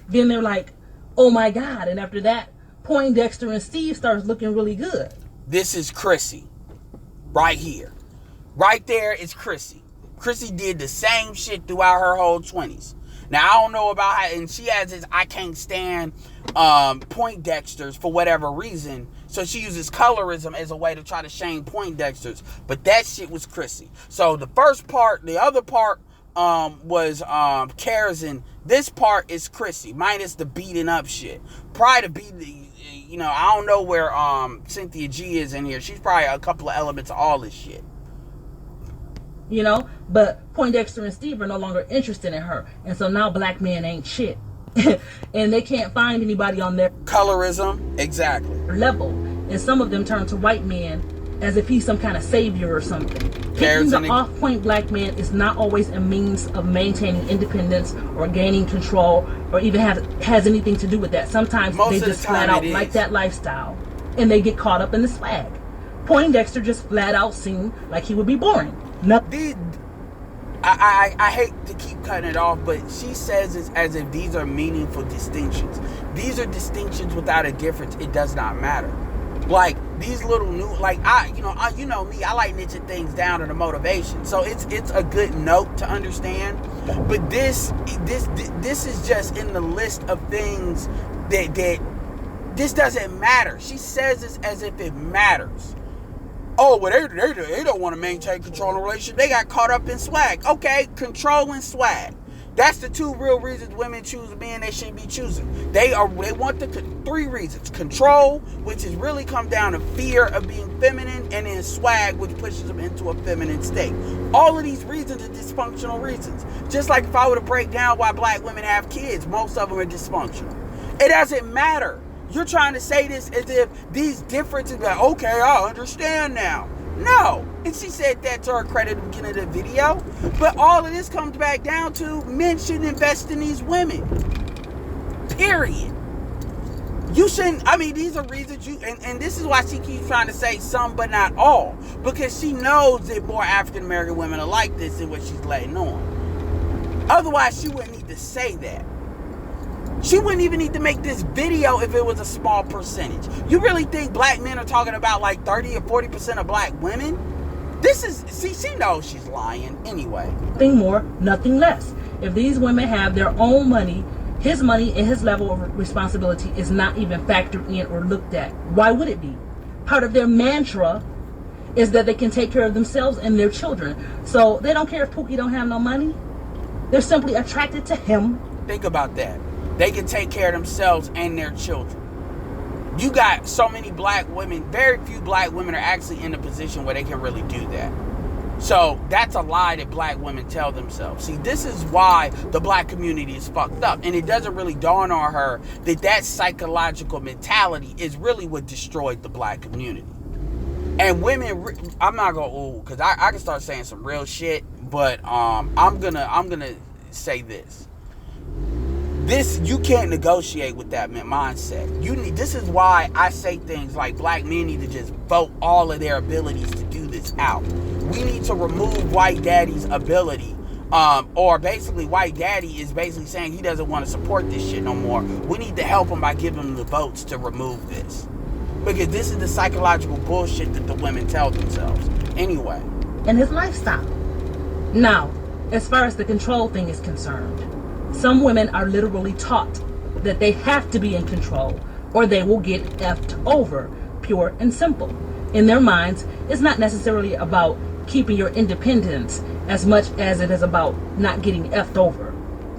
then they're like, oh my God. And after that, Poindexter and Steve starts looking really good. This is Chrissy. Right here. Right there is Chrissy. Chrissy did the same shit throughout her whole 20s. Now, I don't know about how, and she has this, I can't stand Poindexters for whatever reason. So she uses colorism as a way to try to shame Poindexters. But that shit was Chrissy. So the first part, the other part was Karazin. This part is Chrissy, minus the beating up shit. Prior to beating, I don't know where Cynthia G is in here. She's probably a couple of elements of all this shit. But Poindexter and Steve are no longer interested in her. And so now black men ain't shit. And they can't find anybody on their colorism, exactly, level. And some of them turn to white men as if he's some kind of savior or something. Picking the off-point black man is not always a means of maintaining independence or gaining control or even has anything to do with that. Sometimes they just flat out like that lifestyle and they get caught up in the swag. Poindexter just flat out seemed like he would be boring. I hate to keep cutting it off, but she says it as if these are meaningful distinctions. These are distinctions without a difference. It does not matter. Like these little new, like me, I like niching things down to the motivation. So it's a good note to understand. But this is just in the list of things that this doesn't matter. She says this as if it matters. Oh, well, they don't want to maintain control in a relationship. They got caught up in swag. Okay, control and swag. That's the two real reasons women choose men they shouldn't be choosing. They want the three reasons. Control, which is really come down to fear of being feminine, and then swag, which pushes them into a feminine state. All of these reasons are dysfunctional reasons. Just like if I were to break down why black women have kids, most of them are dysfunctional. It doesn't matter. You're trying to say this as if these differences are like, okay, I understand now. No. And she said that to her credit at the beginning of the video. But all of this comes back down to men shouldn't invest in these women. Period. You shouldn't, these are reasons and this is why she keeps trying to say some but not all. Because she knows that more African American women are like this than what she's letting on. Otherwise, she wouldn't need to say that. She wouldn't even need to make this video if it was a small percentage. You really think black men are talking about like 30 or 40% of black women? She knows she's lying anyway. Nothing more, nothing less. If these women have their own money, his money and his level of responsibility is not even factored in or looked at. Why would it be? Part of their mantra is that they can take care of themselves and their children. So they don't care if Pookie don't have no money. They're simply attracted to him. Think about that. They can take care of themselves and their children. You got so many black women, very few black women are actually in a position where they can really do that. So that's a lie that black women tell themselves. See, this is why the black community is fucked up. And it doesn't really dawn on her that psychological mentality is really what destroyed the black community. And women, I'm not going to, because I can start saying some real shit, but I'm gonna say this. You can't negotiate with that mindset. This is why I say things like black men need to just vote all of their abilities to do this out. We need to remove white daddy's ability Or basically white daddy is basically saying he doesn't want to support this shit no more. We need to help him by giving him the votes to remove this. Because this is the psychological bullshit that the women tell themselves. Anyway. And his lifestyle. Now, as far as the control thing is concerned, some women are literally taught that they have to be in control or they will get effed over, pure and simple. In their minds, it's not necessarily about keeping your independence as much as it is about not getting effed over.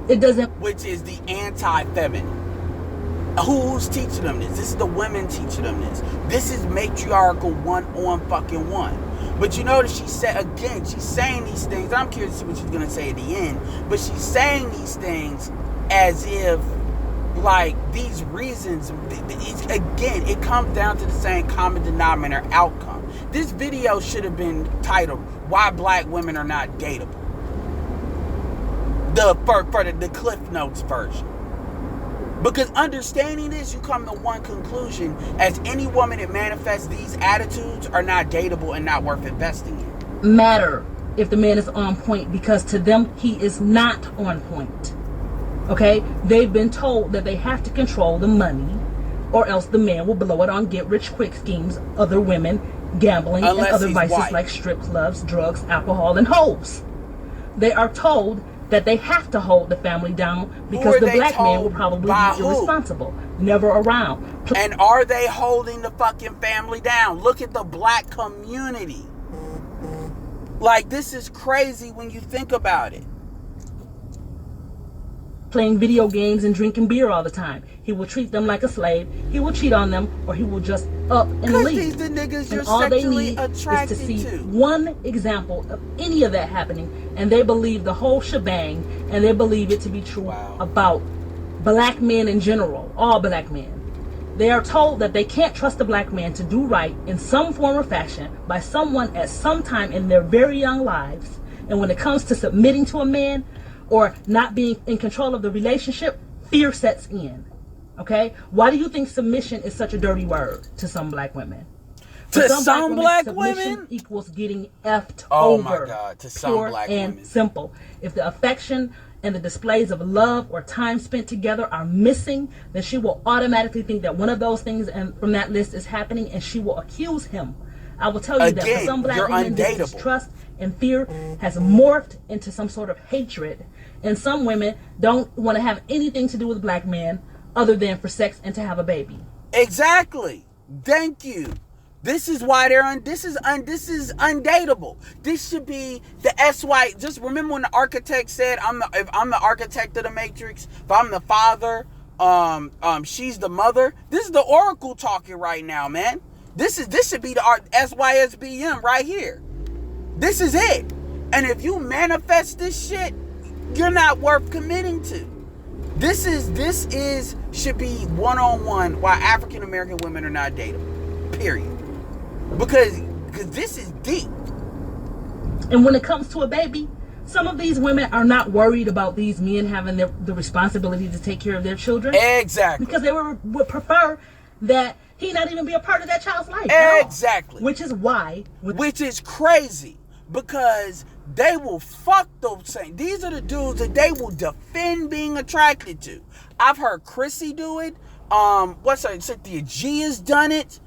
It doesn't... Which is the anti-feminine. Who's teaching them this? This is the women teaching them this. This is matriarchal 1-on-1. But you notice she said, again, she's saying these things. I'm curious to see what she's going to say at the end. But she's saying these things as if, like, these reasons, again, it comes down to the same common denominator outcome. This video should have been titled, Why Black Women Are Not Dateable. For the Cliff Notes version. Because understanding this, you come to one conclusion: as any woman that manifests these attitudes are not dateable and not worth investing in. Matter if the man is on point, because to them he is not on point. Okay? They've been told that they have to control the money, or else the man will blow it on get-rich-quick schemes, other women, gambling, and other vices like strip clubs, drugs, alcohol, and hoes. They are told that they have to hold the family down because the black man will probably be irresponsible, never around. And are they holding the fucking family down? Look at the black community. Like, this is crazy when you think about it. Playing video games and drinking beer all the time. He will treat them like a slave. He will cheat on them, or he will just up and leave. These the niggas you're and all they need is to see one example of any of that happening, and they believe the whole shebang, and they believe it to be true about black men in general, all black men. They are told that they can't trust a black man to do right in some form or fashion by someone at some time in their very young lives. And when it comes to submitting to a man or not being in control of the relationship, fear sets in. Okay? Why do you think submission is such a dirty word to some black women? To some black women? Submission equals getting effed over. Oh my God, to some black women. Pure and simple. If the affection and the displays of love or time spent together are missing, then she will automatically think that one of those things from that list is happening, and she will accuse him. I will tell you that for some black women, this distrust and fear has morphed into some sort of hatred. And some women don't want to have anything to do with black men other than for sex and to have a baby. Exactly. Thank you. This is why this is undateable. This should be the SY. Just remember when the architect said, if I'm the architect of the Matrix, if I'm the father, she's the mother. This is the Oracle talking right now, man. This should be the SYSBM right here. This is it. And if you manifest this shit, you're not worth committing to. This should be 1-on-1 why African American women are not dateable. Period. Because this is deep. And when it comes to a baby, some of these women are not worried about these men having the responsibility to take care of their children. Exactly. Because they would prefer that he not even be a part of that child's life. Exactly. Which is why. Which is crazy. Because they will fuck those things. These are the dudes that they will defend being attracted to. I've heard Chrissy do it. Cynthia G has done it.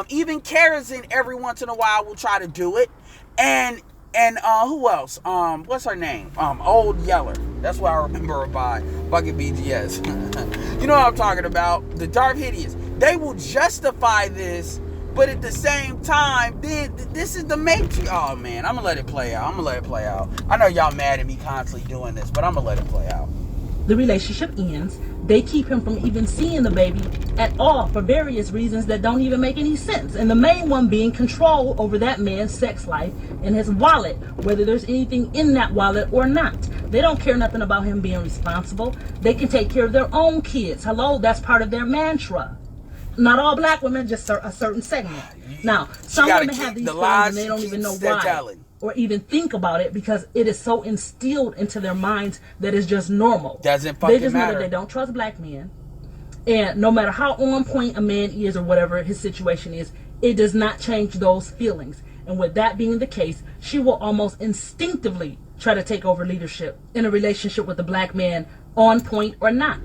Even Karazin every once in a while will try to do it. And who else? What's her name? Old Yeller. That's what I remember her by. Bucket BGS. You know what I'm talking about. The Dark Hideous. They will justify this, but at the same time, this is the Matrix. Oh man, I'm gonna let it play out. I know y'all mad at me constantly doing this, but I'm gonna let it play out. The relationship ends. They keep him from even seeing the baby at all for various reasons that don't even make any sense. And the main one being control over that man's sex life and his wallet, whether there's anything in that wallet or not. They don't care nothing about him being responsible. They can take care of their own kids. Hello, that's part of their mantra. Not all black women, just a certain segment. Now, some women have these feelings and they don't even know why or even think about it because it is so instilled into their minds that it's just normal. Doesn't fucking matter. They just know that they don't trust black men. And no matter how on point a man is or whatever his situation is, it does not change those feelings. And with that being the case, she will almost instinctively try to take over leadership in a relationship with a black man, on point or not.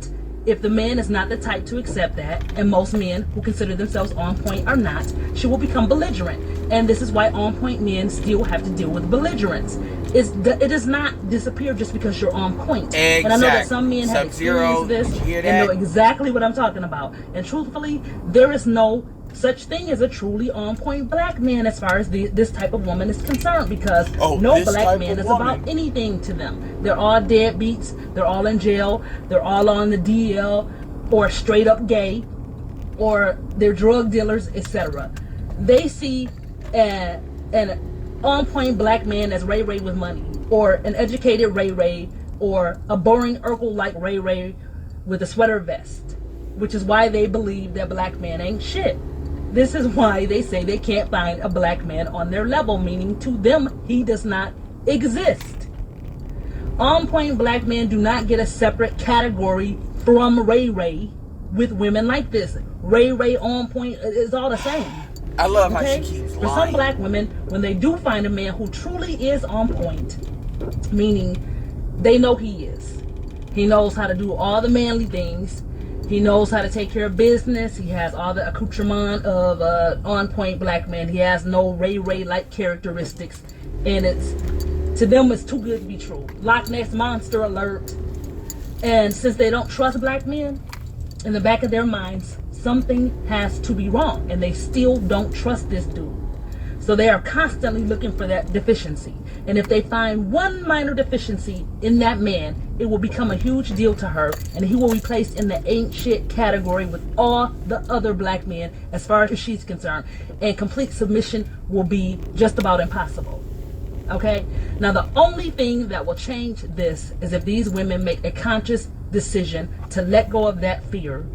If the man is not the type to accept that, and most men who consider themselves on point are not, she will become belligerent. And this is why on point men still have to deal with belligerence. It does not disappear just because you're on point. Exactly. And I know that some men have experienced this and know exactly what I'm talking about. And truthfully, there is no such thing as a truly on point black man as far as this type of woman is concerned, because no black man is about anything to them. They're all deadbeats, they're all in jail, they're all on the DL, or straight up gay, or they're drug dealers, etc. They see an on point black man as Ray Ray with money, or an educated Ray Ray, or a boring Urkel like Ray Ray with a sweater vest, which is why they believe that black man ain't shit. This is why they say they can't find a black man on their level, meaning to them, he does not exist. On point black men do not get a separate category from Ray Ray with women like this. Ray Ray on point is all the same. I love how she keeps lying. For some black women, when they do find a man who truly is on point, meaning they know he is. He knows how to do all the manly things. He knows how to take care of business. He has all the accoutrement of on-point black man. He has no Ray Ray-like characteristics. And to them, it's too good to be true. Loch Ness Monster alert. And since they don't trust black men, in the back of their minds, something has to be wrong. And they still don't trust this dude. So they are constantly looking for that deficiency. And if they find one minor deficiency in that man, it will become a huge deal to her, and he will be placed in the ain't shit category with all the other black men as far as she's concerned. And complete submission will be just about impossible. Okay? Now the only thing that will change this is if these women make a conscious decision to let go of that fear.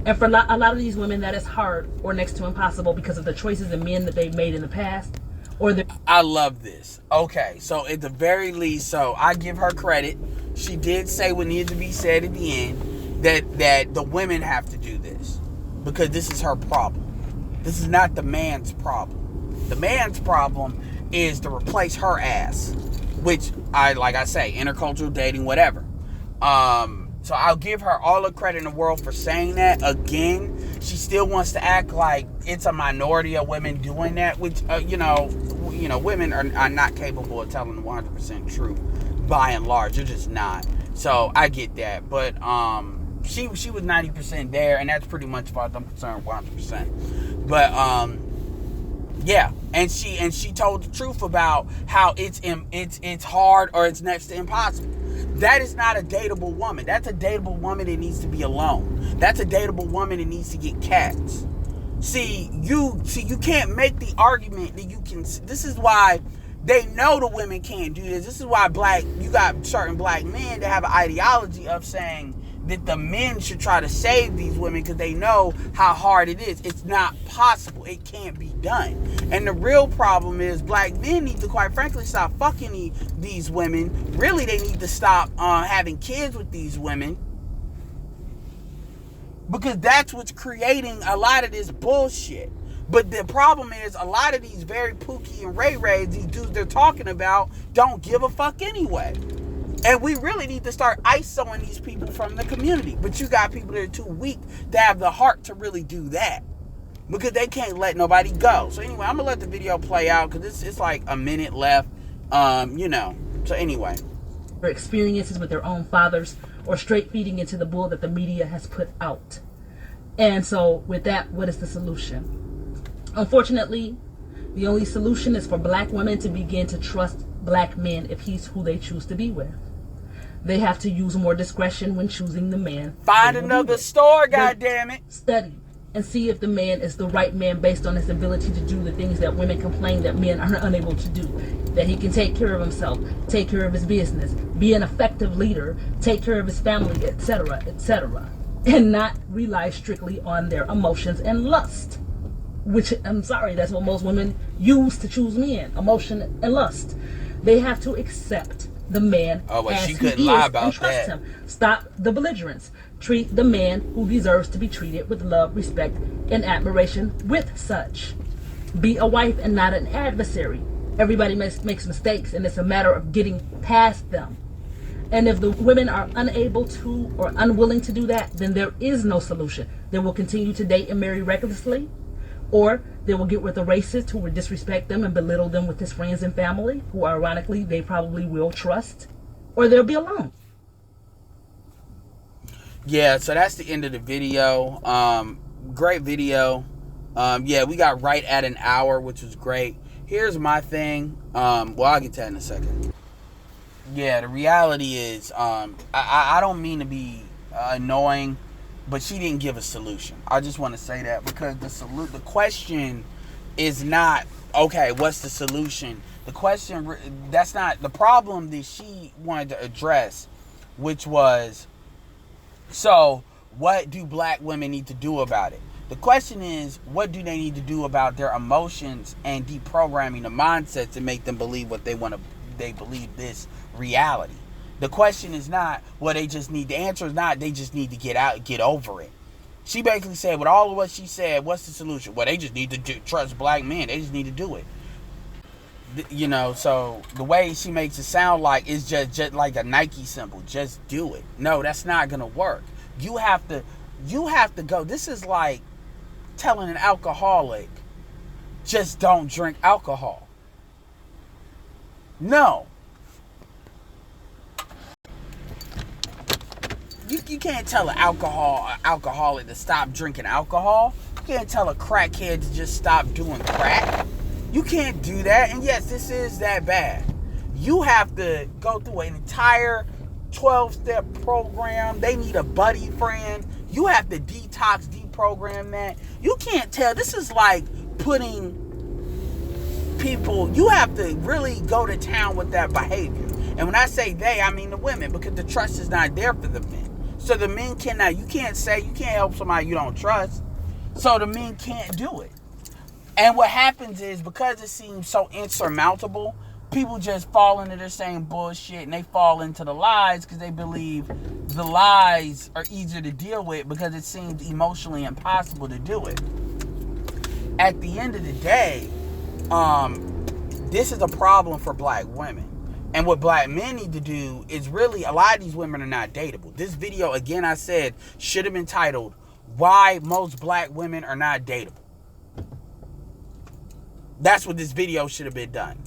And for a lot of these women, that is hard or next to impossible because of the choices of men that they've made in the past. I love this. Okay, so at the very least, so I give her credit. She did say what needed to be said at the end, that the women have to do this because this is her problem. This is not the man's problem. The man's problem is to replace her ass, which like I say, intercultural dating, whatever. So I'll give her all the credit in the world for saying that. Again, she still wants to act like it's a minority of women doing that, which, women are not capable of telling the 100% truth by and large. They're just not. So I get that. But she was 90% there, and that's pretty much as far as I'm concerned, 100%. But yeah, and she told the truth about how it's hard or it's next to impossible. That is not a dateable woman. That's a dateable woman that needs to be alone. That's a dateable woman that needs to get cats. See, you can't make the argument that you can. This is why they know the women can't do this. This is why you got certain black men that have an ideology of saying that the men should try to save these women because they know how hard it is. It's not possible. It can't be done. And the real problem is black men need to, quite frankly, stop fucking these women. Really, they need to stop having kids with these women, because that's what's creating a lot of this bullshit. But the problem is a lot of these very Pookie and Ray Rays, these dudes they're talking about, don't give a fuck anyway. And we really need to start ISOing these people from the community. But you got people that are too weak to have the heart to really do that, because they can't let nobody go. So anyway, I'm going to let the video play out because it's like a minute left, So anyway. Their experiences with their own fathers, or straight feeding into the bull that the media has put out. And so with that, what is the solution? Unfortunately, the only solution is for black women to begin to trust black men if he's who they choose to be with. They have to use more discretion when choosing the man. Find another store, goddammit. Study and see if the man is the right man based on his ability to do the things that women complain that men are unable to do. That he can take care of himself, take care of his business, be an effective leader, take care of his family, etc., etc. And not rely strictly on their emotions and lust. Which, I'm sorry, that's what most women use to choose men. Emotion and lust. They have to accept the man as she he couldn't is lie about and trust that. him. Stop the belligerence. Treat the man who deserves to be treated with love, respect, and admiration with such. Be a wife and not an adversary. Everybody makes mistakes, and it's a matter of getting past them. And if the women are unable to or unwilling to do that, then there is no solution. They will continue to date and marry recklessly, or they will get with a racist who will disrespect them and belittle them with his friends and family, who ironically they probably will trust, or they'll be alone. Yeah, so that's the end of the video. Great video. Yeah, we got right at an hour, which was great. Here's my thing. Well, I'll get to that in a second. Yeah, the reality is, I don't mean to be annoying, but she didn't give a solution. I just want to say that, because the question is not, okay, what's the solution? The question, that's not the problem that she wanted to address, which was, so what do black women need to do about it? The question is, what do they need to do about their emotions and deprogramming the mindset to make them believe what they believe this reality? The question is not, well, they just need, the answer is not, they just need to get over it. She basically said, with all of what she said, what's the solution? Well, they just need to trust black men. They just need to do it. You know, so the way she makes it sound like it's just like a Nike symbol. Just do it. No, that's not going to work. You have to go. This is like telling an alcoholic, just don't drink alcohol. No. You can't tell an alcoholic to stop drinking alcohol. You can't tell a crackhead to just stop doing crack. You can't do that. And yes, this is that bad. You have to go through an entire 12-step program. They need a buddy friend. You have to detox, deprogram that. You can't tell. This is like putting people, you have to really go to town with that behavior. And when I say they, I mean the women, because the trust is not there for the men. So the men cannot, you can't help somebody you don't trust. So the men can't do it. And what happens is, because it seems so insurmountable, people just fall into the same bullshit, and they fall into the lies because they believe the lies are easier to deal with because it seems emotionally impossible to do it. At the end of the day, this is a problem for black women. And what black men need to do is really, a lot of these women are not dateable. This video, again, I said, should have been titled, Why Most Black Women Are Not Dateable. That's what this video should have been done.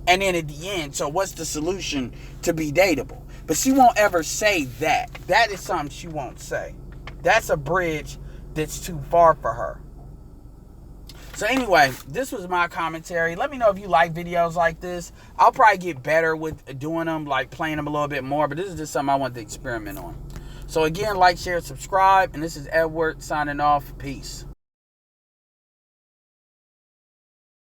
And then at the end, so what's the solution to be dateable? But she won't ever say that. That is something she won't say. That's a bridge that's too far for her. So anyway, this was my commentary. Let me know if you like videos like this. I'll probably get better with doing them, like playing them a little bit more. But this is just something I want to experiment on. So again, like, share, subscribe. And this is Edward signing off. Peace.